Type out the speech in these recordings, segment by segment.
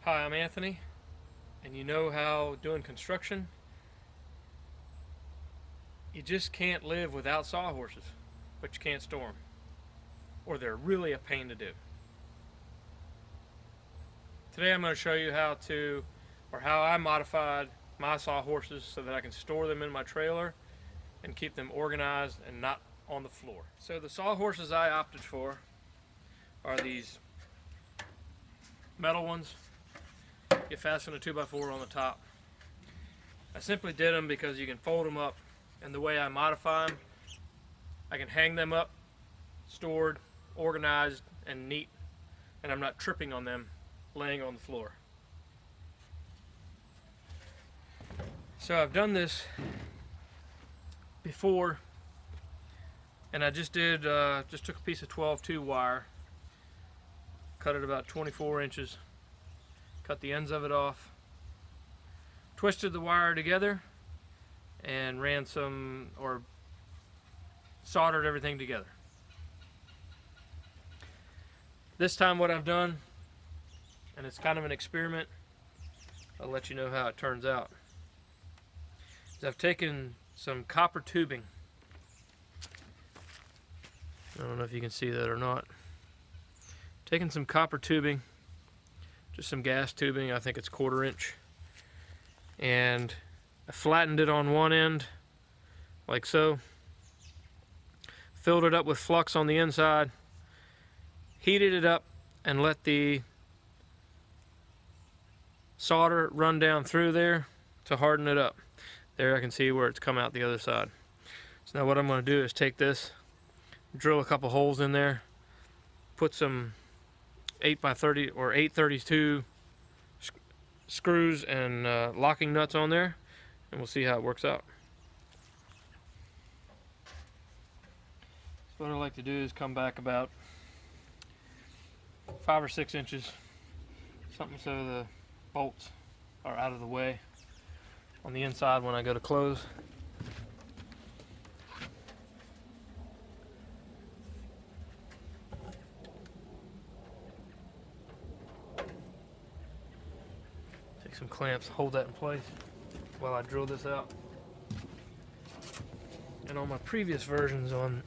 Hi, I'm Anthony, and you know how doing construction, you just can't live without sawhorses, but you can't store them, or they're really a pain to do. Today I'm going to show you how I modified my sawhorses so that I can store them in my trailer and keep them organized and not on the floor. So the sawhorses I opted for are these metal ones. You fasten a 2x4 on the top. I simply did them because you can fold them up, and the way I modify them, I can hang them up, stored, organized, and neat, and I'm not tripping on them laying on the floor. So I've done this before, and I just took a piece of 12-2 wire, cut it about 24 inches, cut the ends of it off, twisted the wire together, and soldered everything together. This time what I've done, and it's kind of an experiment, I'll let you know how it turns out, is I've taken some copper tubing. I don't know if you can see that or not. Taken some copper tubing, just some gas tubing, I think it's 1/4 inch, and I flattened it on one end like so, filled it up with flux on the inside, heated it up, and let the solder run down through there to harden it up. There I can see where it's come out the other side. So now what I'm going to do is take this, drill a couple holes in there, put some 8x30 or 832 screws and locking nuts on there, and we'll see how it works out. So what I like to do is come back about 5 or 6 inches, something so the bolts are out of the way on the inside when I go to close. Take some clamps, hold that in place while I drill this out. And on my previous versions on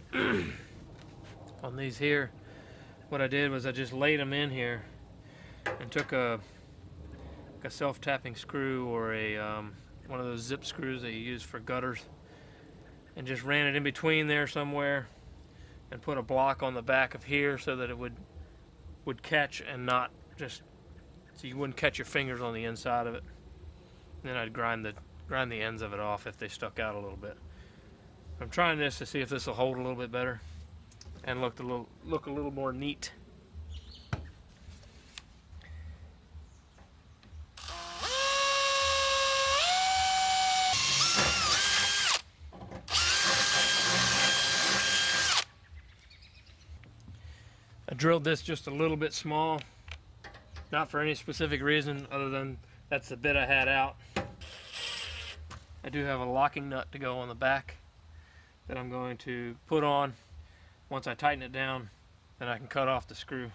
on these here, what I did was I just laid them in here and took a self-tapping screw or a one of those zip screws that you use for gutters, and just ran it in between there somewhere and put a block on the back of here so that it would catch and not just, so you wouldn't catch your fingers on the inside of it. And then I'd grind the ends of it off if they stuck out a little bit. I'm trying this to see if this will hold a little bit better and look a little more neat. I drilled this just a little bit small, not for any specific reason other than that's the bit I had out. I do have a locking nut to go on the back that I'm going to put on. Once I tighten it down, then I can cut off the screw.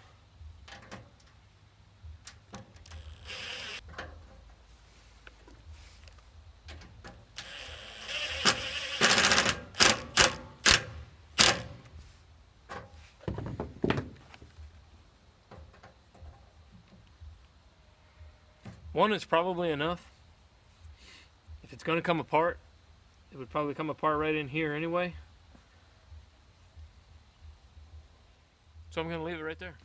One is probably enough. If it's going to come apart, it would probably come apart right in here anyway. So I'm going to leave it right there.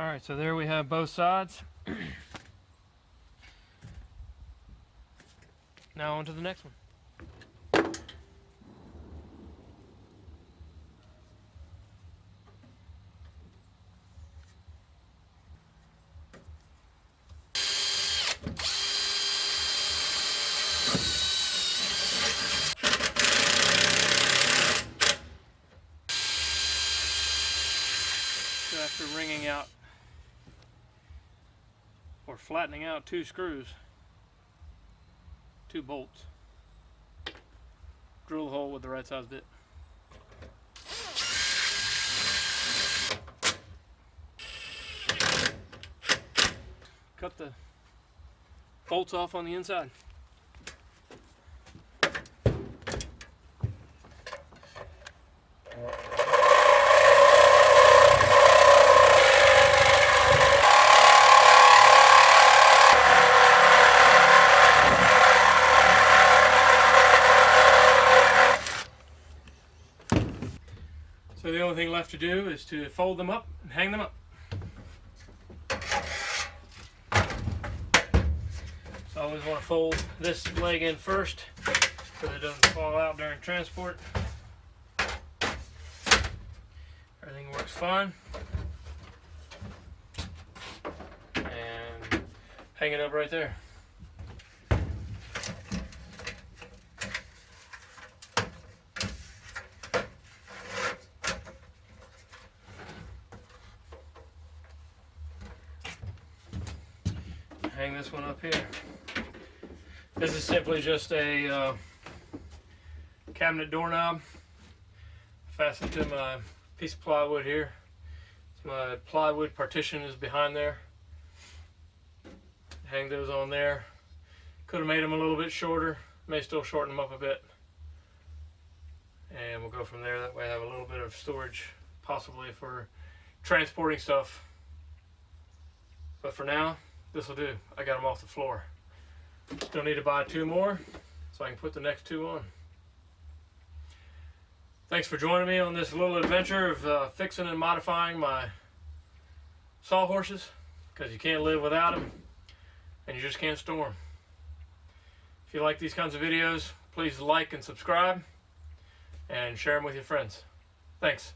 Alright, so there we have both sides. Now on to the next one. So after wringing out or flattening out 2 screws, 2 bolts, drill the hole with the right size bit. Cut the bolts off on the inside. So the only thing left to do is to fold them up and hang them up. So I always want to fold this leg in first so that it doesn't fall out during transport. Everything works fine. And hang it up right there. Hang this one up here. This is simply just a cabinet doorknob fastened to my piece of plywood here. My plywood partition is behind there. Hang those on there. Could have made them a little bit shorter. May still shorten them up a bit. And we'll go from there. That way I have a little bit of storage, possibly for transporting stuff. But for now, this will do. I got them off the floor. Still need to buy 2 more so I can put the next 2 on. Thanks for joining me on this little adventure of fixing and modifying my sawhorses, because you can't live without them and you just can't store them. If you like these kinds of videos, please like and subscribe and share them with your friends. Thanks.